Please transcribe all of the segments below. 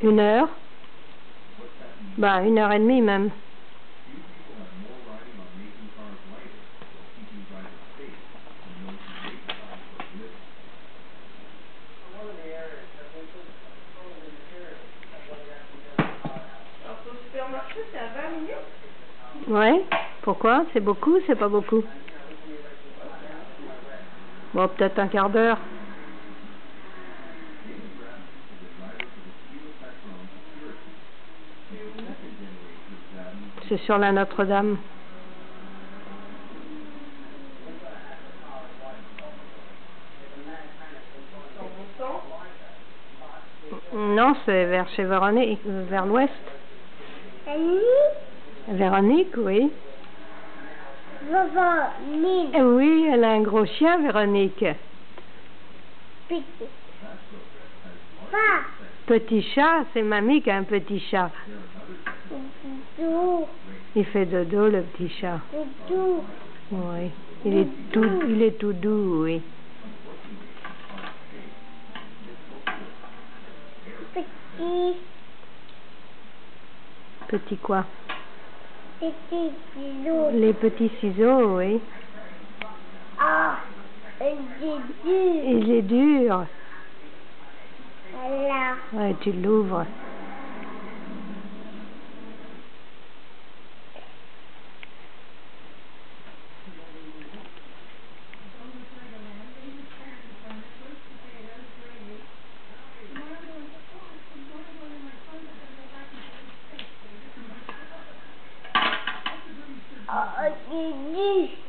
1 heure. Bah, 1h30 même. Au supermarché, c'est à 20 minutes? Ouais. Pourquoi? C'est beaucoup? C'est pas beaucoup? Bon, peut-être un quart d'heure. C'est sur la Notre-Dame. Non, c'est vers chez Véronique, vers l'ouest. Véronique, oui. Véronique. Oui, elle a un gros chien, Véronique. Petit. Pas. Petit chat, c'est mamie qui a un petit chat. Doudou. Il fait dodo, le petit chat. Doudou. Oui. Il est tout doux, oui. Petit. Petit quoi? Petit ciseau. Les petits ciseaux, oui. Ah. Il est dur. Là. Ouais, tu l'ouvres.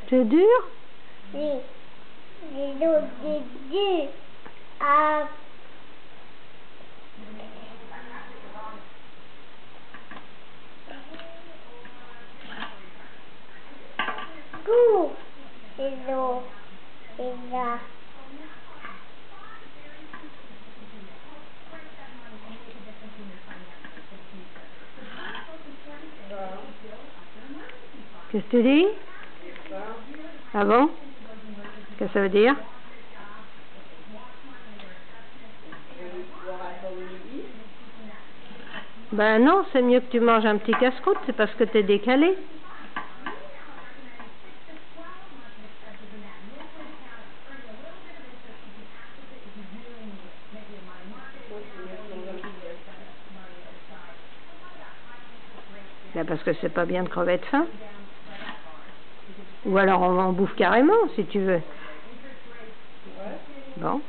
C'est dur? Oui. C'est dur. Ah. Tout. C'est l'eau. C'est là. Qu'est-ce que tu dis? Ah bon? Qu'est-ce que ça veut dire? Ben non, c'est mieux que tu manges un petit casse-croûte, c'est parce que t'es décalé. Ben parce que c'est pas bien de crever de faim. Ou alors on en bouffe carrément, si tu veux. Bon.